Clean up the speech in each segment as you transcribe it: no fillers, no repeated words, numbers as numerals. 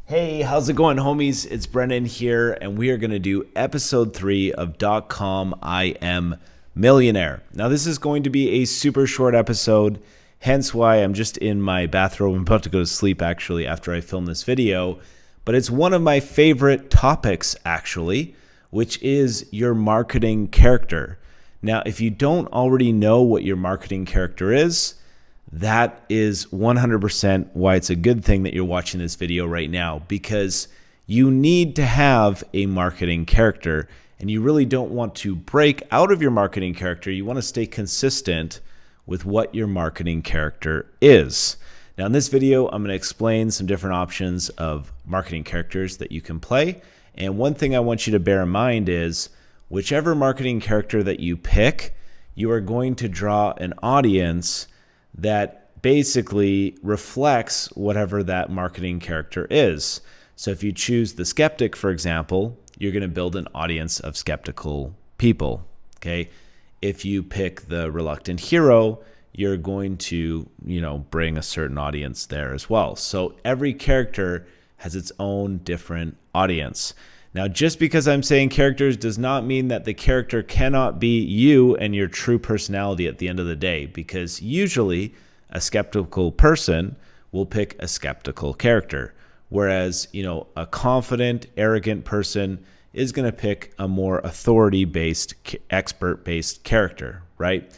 Hey, how's it going, homies? It's Brennan here, and we are going to do episode 3 of .com IM Millionaire. Now, this is going to be a super short episode, hence why I'm just in my bathrobe. I'm about to go to sleep, actually, after I film this video. But it's one of my favorite topics, actually, which is your marketing character. Now, if you don't already know what your marketing character is, that is 100% why it's a good thing that you're watching this video right now, because you need to have a marketing character and you really don't want to break out of your marketing character. You want to stay consistent with what your marketing character is. Now in this video, I'm going to explain some different options of marketing characters that you can play. And one thing I want you to bear in mind is whichever marketing character that you pick, you are going to draw an audience that basically reflects whatever that marketing character is. So if you choose the skeptic, for example, you're going to build an audience of skeptical people. Okay. If you pick the reluctant hero, you're going to, bring a certain audience there as well. So every character has its own different audience. Now, just because I'm saying characters does not mean that the character cannot be you and your true personality at the end of the day, because usually a skeptical person will pick a skeptical character, whereas, a confident, arrogant person is going to pick a more authority-based, expert-based character, right?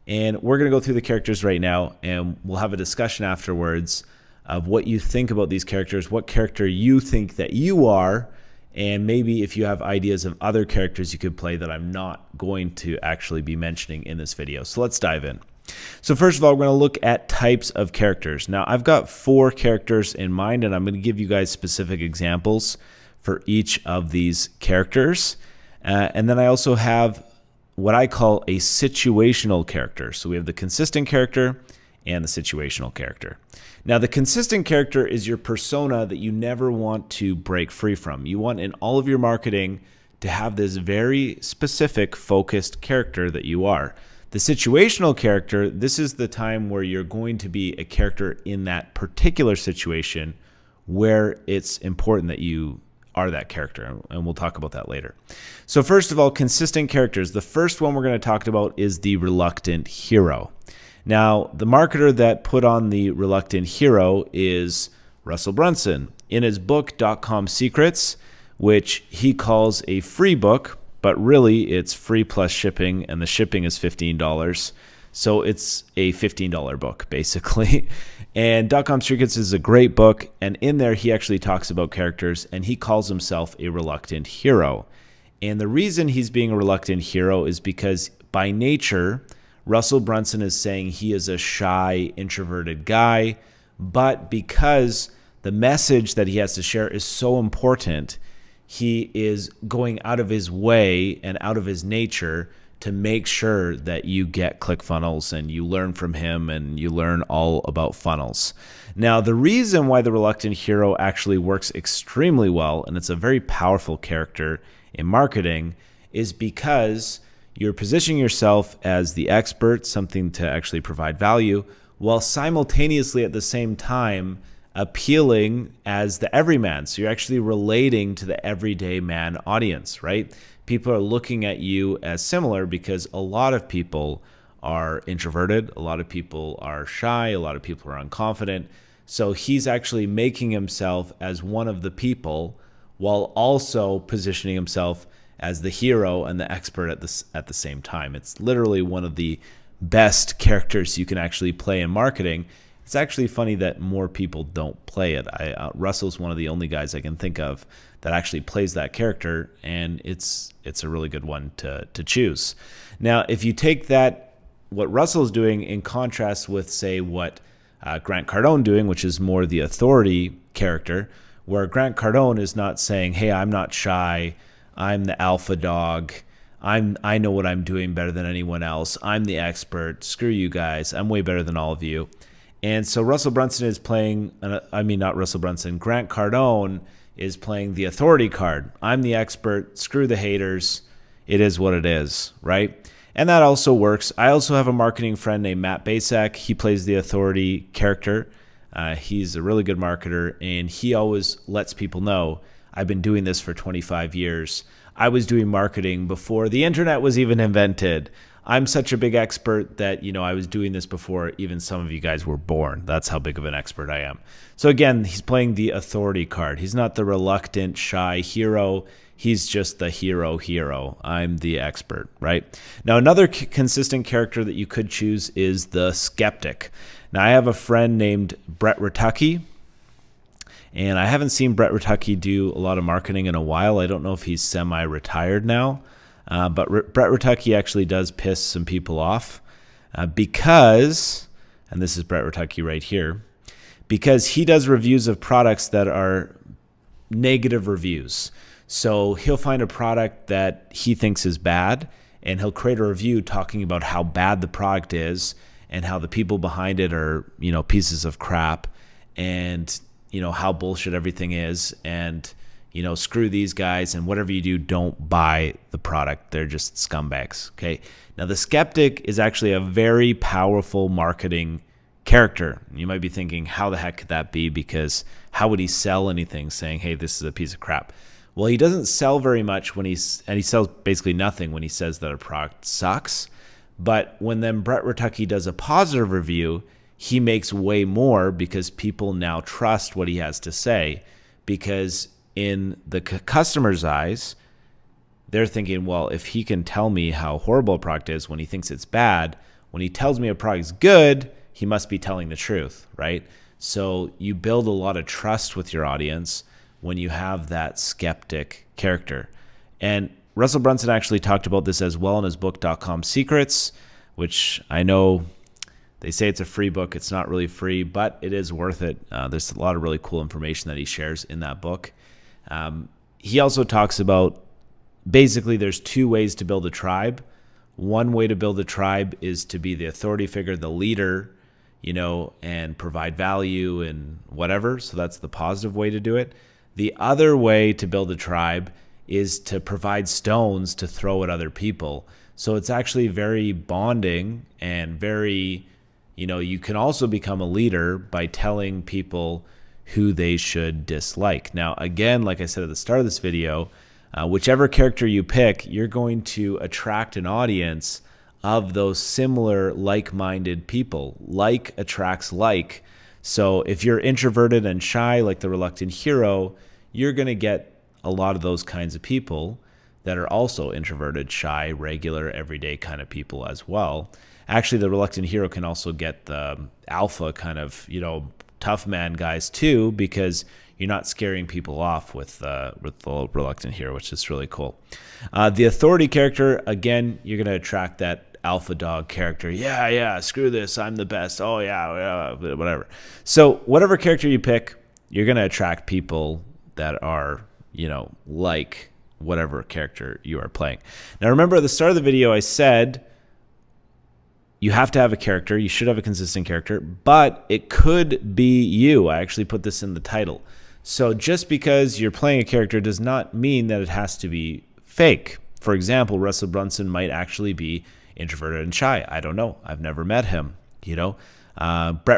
And we're going to go through the characters right now, and we'll have a discussion afterwards of what you think about these characters, what character you think that you are, and maybe if you have ideas of other characters you could play that I'm not going to actually be mentioning in this video. So let's dive in. So first of all, we're going to look at types of characters. Now I've got 4 characters in mind, and I'm going to give you guys specific examples for each of these characters. And then I also have what I call a situational character. So we have the consistent character and the situational character. Now, the consistent character is your persona that you never want to break free from. You want in all of your marketing to have this very specific, focused character that you are. The situational character, this is the time where you're going to be a character in that particular situation where it's important that you are that character, and we'll talk about that later. So first of all, consistent characters. The first one we're going to talk about is the reluctant hero. Now, the marketer that put on the reluctant hero is Russell Brunson. In his book, DotComSecrets, which he calls a free book, but really it's free plus shipping, and the shipping is $15. So it's a $15 book, basically. And DotComSecrets is a great book, and in there he actually talks about characters, and he calls himself a reluctant hero. And the reason he's being a reluctant hero is because by nature, Russell Brunson is saying he is a shy, introverted guy, but because the message that he has to share is so important, he is going out of his way and out of his nature to make sure that you get ClickFunnels and you learn from him and you learn all about funnels. Now, the reason why the reluctant hero actually works extremely well, and it's a very powerful character in marketing, is because you're positioning yourself as the expert, something to actually provide value, while simultaneously at the same time appealing as the everyman. So you're actually relating to the everyday man audience, right? People are looking at you as similar because a lot of people are introverted, a lot of people are shy, a lot of people are unconfident. So he's actually making himself as one of the people while also positioning himself as the hero and the expert at the same time. It's literally one of the best characters you can actually play in marketing. It's actually funny that more people don't play it. Russell's one of the only guys I can think of that actually plays that character, and it's a really good one to choose. Now, if you take that, what Russell's doing, in contrast with, say, what Grant Cardone doing, which is more the authority character, where Grant Cardone is not saying, hey, I'm not shy, I'm the alpha dog, I know what I'm doing better than anyone else, I'm the expert, screw you guys, I'm way better than all of you. And so Russell Brunson is playing, not Russell Brunson, Grant Cardone is playing the authority card. I'm the expert, screw the haters, it is what it is, right? And that also works. I also have a marketing friend named Matt Basak. He plays the authority character. He's a really good marketer, and he always lets people know, I've been doing this for 25 years. I was doing marketing before the internet was even invented. I'm such a big expert that, I was doing this before even some of you guys were born. That's how big of an expert I am. So again, he's playing the authority card. He's not the reluctant, shy hero. He's just the hero. I'm the expert, right? Now, another consistent character that you could choose is the skeptic. Now, I have a friend named Brett Ratucki, and I haven't seen Brett Ratucki do a lot of marketing in a while. I don't know if he's semi-retired now, but Brett Ratucki actually does piss some people off because, and this is Brett Ratucki right here, because he does reviews of products that are negative reviews. So he'll find a product that he thinks is bad, and he'll create a review talking about how bad the product is and how the people behind it are, pieces of crap, and how bullshit everything is, and screw these guys, and whatever you do, don't buy the product. They're just scumbags. Okay. Now, the skeptic is actually a very powerful marketing character. You might be thinking, how the heck could that be? Because how would he sell anything saying, hey, this is a piece of crap? Well, he doesn't sell very much and he sells basically nothing when he says that a product sucks. But when then Brett Ratucki does a positive review, he makes way more because people now trust what he has to say, because in the customer's eyes, they're thinking, well, if he can tell me how horrible a product is when he thinks it's bad, when he tells me a product's good, he must be telling the truth, right? So you build a lot of trust with your audience when you have that skeptic character. And Russell Brunson actually talked about this as well in his book, DotComSecrets, which I know they say it's a free book. It's not really free, but it is worth it. There's a lot of really cool information that he shares in that book. He also talks about, basically, there's two ways to build a tribe. One way to build a tribe is to be the authority figure, the leader, and provide value and whatever. So that's the positive way to do it. The other way to build a tribe is to provide stones to throw at other people. So it's actually very bonding and very, you can also become a leader by telling people who they should dislike. Now, again, like I said at the start of this video, whichever character you pick, you're going to attract an audience of those similar like-minded people. Like attracts like. So if you're introverted and shy, like the reluctant hero, you're going to get a lot of those kinds of people that are also introverted, shy, regular, everyday kind of people as well. Actually, the reluctant hero can also get the alpha kind of, tough man guys too, because you're not scaring people off with the reluctant hero, which is really cool. The authority character, again, you're going to attract that alpha dog character. Yeah, screw this, I'm the best. Oh yeah, whatever. So whatever character you pick, you're going to attract people that are, like whatever character you are playing. Now, remember at the start of the video, I said you have to have a character. You should have a consistent character, but it could be you. I actually put this in the title. So just because you're playing a character does not mean that it has to be fake. For example, Russell Brunson might actually be introverted and shy. I don't know. I've never met him. Brett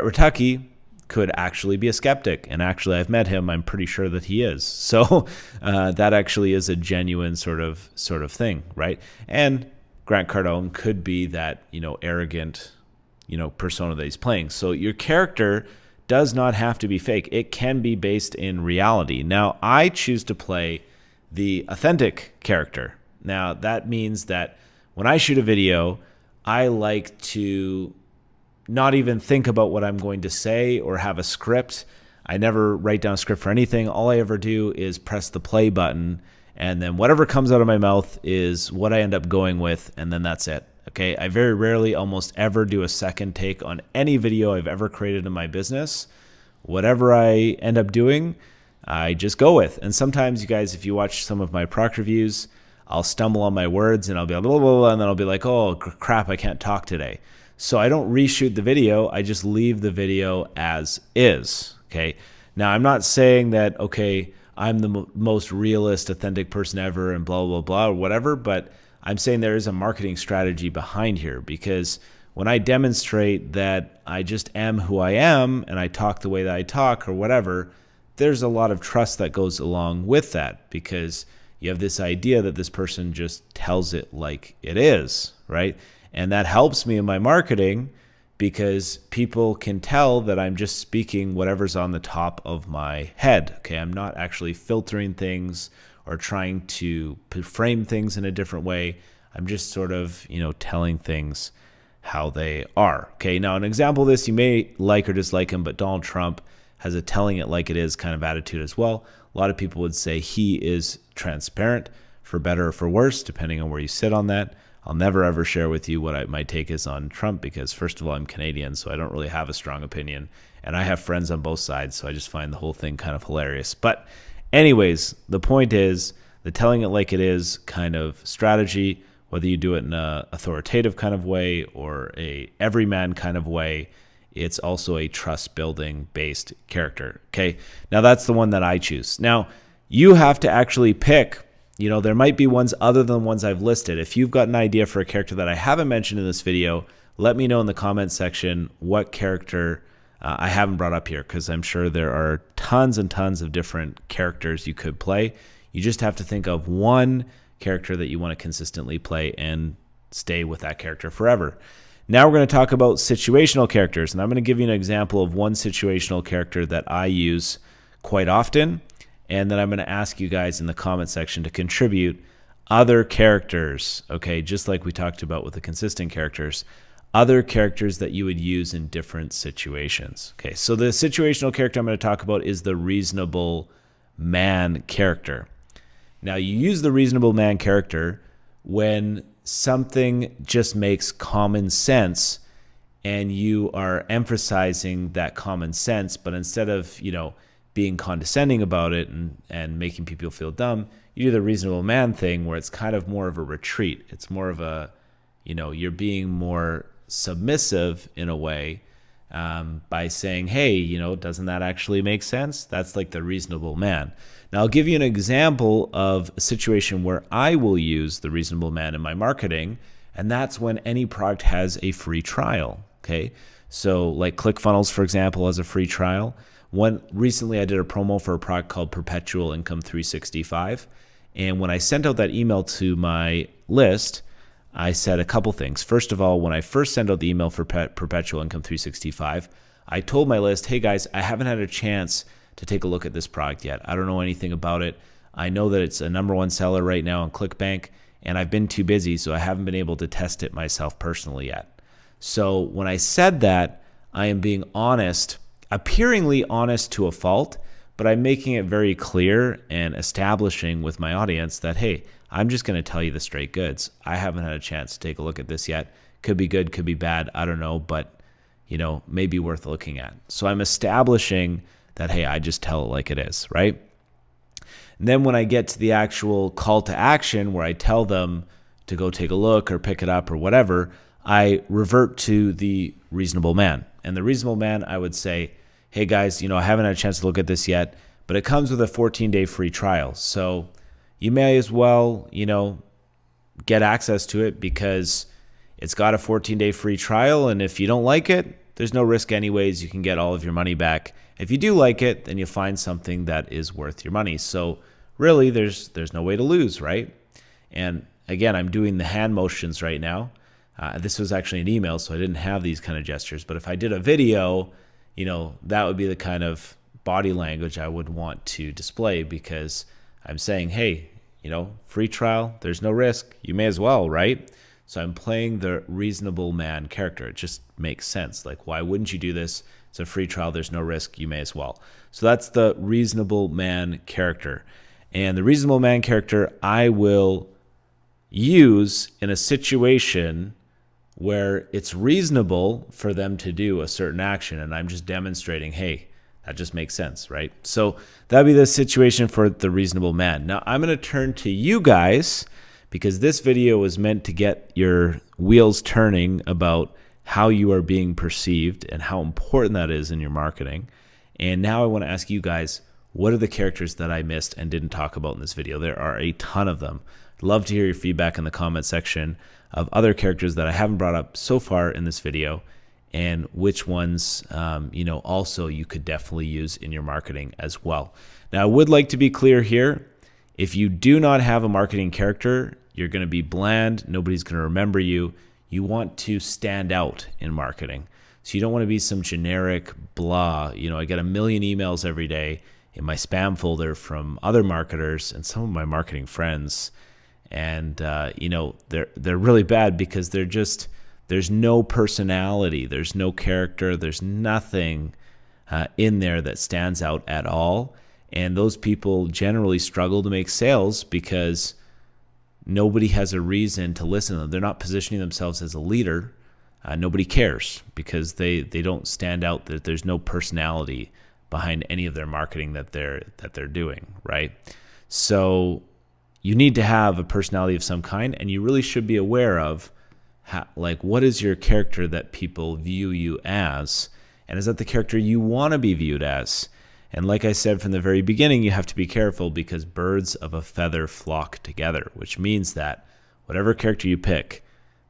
Ratucki could actually be a skeptic, and actually I've met him. I'm pretty sure that he is. So that actually is a genuine sort of thing, right? And Grant Cardone could be that arrogant persona that he's playing. So your character does not have to be fake. It can be based in reality. Now, I choose to play the authentic character. Now, that means that when I shoot a video, I like to not even think about what I'm going to say or have a script. I never write down a script for anything. All I ever do is press the play button, and then whatever comes out of my mouth is what I end up going with, and then that's it. Okay, I very rarely, almost ever, do a second take on any video I've ever created in my business. Whatever I end up doing, I just go with. And sometimes, you guys, if you watch some of my product reviews, I'll stumble on my words and I'll be like, blah, blah, blah, and then I'll be like, oh crap, I can't talk today. So I don't reshoot the video. I just leave the video as is. Okay. Now, I'm not saying that, okay, I'm the most realist, authentic person ever and blah, blah, blah, or whatever, but I'm saying there is a marketing strategy behind here, because when I demonstrate that I just am who I am and I talk the way that I talk or whatever, there's a lot of trust that goes along with that, because you have this idea that this person just tells it like it is, right? And that helps me in my marketing because people can tell that I'm just speaking whatever's on the top of my head. Okay, I'm not actually filtering things or trying to frame things in a different way. I'm just sort of, telling things how they are. Okay, now an example of this, you may like or dislike him, but Donald Trump has a telling it like it is kind of attitude as well. A lot of people would say he is transparent, for better or for worse, depending on where you sit on that. I'll never ever share with you what my take is on Trump because, first of all, I'm Canadian, so I don't really have a strong opinion. And I have friends on both sides, so I just find the whole thing kind of hilarious. But anyways, the point is the telling it like it is kind of strategy, whether you do it in an authoritative kind of way or a everyman kind of way, it's also a trust-building based character. Okay, now that's the one that I choose. Now, you have to actually pick. There might be ones other than the ones I've listed. If you've got an idea for a character that I haven't mentioned in this video, let me know in the comments section what character I haven't brought up here, because I'm sure there are tons and tons of different characters you could play. You just have to think of one character that you want to consistently play and stay with that character forever. Now we're going to talk about situational characters, and I'm going to give you an example of one situational character that I use quite often. And then I'm going to ask you guys in the comment section to contribute other characters, okay, just like we talked about with the consistent characters, other characters that you would use in different situations. Okay, so the situational character I'm going to talk about is the reasonable man character. Now, you use the reasonable man character when something just makes common sense and you are emphasizing that common sense, but instead of, being condescending about it and making people feel dumb, you do the reasonable man thing where it's kind of more of a retreat. It's more of a, you're being more submissive in a way by saying, hey, doesn't that actually make sense? That's like the reasonable man. Now, I'll give you an example of a situation where I will use the reasonable man in my marketing, and that's when any product has a free trial, okay? So like ClickFunnels, for example, has a free trial. Recently I did a promo for a product called Perpetual Income 365. And when I sent out that email to my list, I said a couple things. First of all, when I first sent out the email for Perpetual Income 365, I told my list, hey guys, I haven't had a chance to take a look at this product yet. I don't know anything about it. I know that it's a #1 seller right now on ClickBank, and I've been too busy, so I haven't been able to test it myself personally yet. So when I said that, I am being honest, appearingly honest to a fault, but I'm making it very clear and establishing with my audience that, hey, I'm just going to tell you the straight goods. I haven't had a chance to take a look at this yet. Could be good, could be bad, I don't know, but maybe worth looking at. So I'm establishing that, hey, I just tell it like it is, right? And then when I get to the actual call to action where I tell them to go take a look or pick it up or whatever, I revert to the reasonable man. And the reasonable man, I would say, hey guys, I haven't had a chance to look at this yet, but it comes with a 14-day free trial. So you may as well, get access to it because it's got a 14-day free trial. And if you don't like it, there's no risk anyways. You can get all of your money back. If you do like it, then you'll find something that is worth your money. So really, there's no way to lose, right? And again, I'm doing the hand motions right now. This was actually an email, so I didn't have these kind of gestures. But if I did a video, that would be the kind of body language I would want to display, because I'm saying, hey, free trial, there's no risk. You may as well, right? So I'm playing the reasonable man character. It just makes sense. Like, why wouldn't you do this? It's a free trial. There's no risk. You may as well. So that's the reasonable man character. And the reasonable man character I will use in a situation where it's reasonable for them to do a certain action, and I'm just demonstrating, hey, that just makes sense, right? So that'd be the situation for the reasonable man. Now I'm going to turn to you guys, because this video was meant to get your wheels turning about how you are being perceived and how important that is in your marketing. And now I want to ask you guys, what are the characters that I missed and didn't talk about in this video? There are a ton of them. I'd love to hear your feedback in the comment section of other characters that I haven't brought up so far in this video, and which ones also you could definitely use in your marketing as well. Now, I would like to be clear here. If you do not have a marketing character, you're going to be bland. Nobody's going to remember you. You want to stand out in marketing. So you don't want to be some generic blah. I get a million emails every day in my spam folder from other marketers and some of my marketing friends. And, they're really bad because there's no personality. There's no character. There's nothing in there that stands out at all. And those people generally struggle to make sales because nobody has a reason to listen to them. They're not positioning themselves as a leader. Nobody cares because they don't stand out. That there's no personality behind any of their marketing that they're doing, right? So you need to have a personality of some kind, and you really should be aware of what is your character that people view you as, and is that the character you want to be viewed as? And like I said from the very beginning, you have to be careful because birds of a feather flock together, which means that whatever character you pick,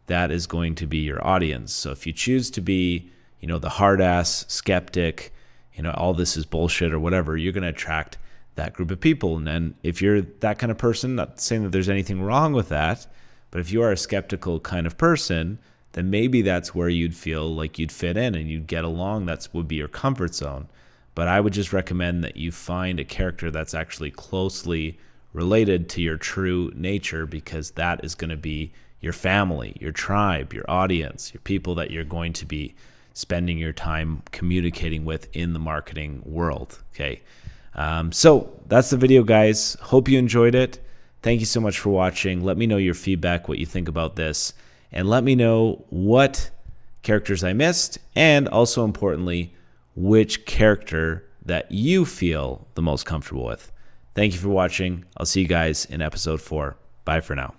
that is going to be your audience. So if you choose to be, the hard-ass skeptic, all this is bullshit or whatever, you're going to attract that group of people. And then if you're that kind of person, not saying that there's anything wrong with that, but if you are a skeptical kind of person, then maybe that's where you'd feel like you'd fit in and you'd get along. That would be your comfort zone. But I would just recommend that you find a character that's actually closely related to your true nature, because that is going to be your family, your tribe, your audience, your people that you're going to be spending your time communicating with in the marketing world. Okay. So that's the video, guys. Hope you enjoyed it. Thank you so much for watching. Let me know your feedback, what you think about this, and let me know what characters I missed, and also importantly, which character that you feel the most comfortable with. Thank you for watching. I'll see you guys in episode 4. Bye for now.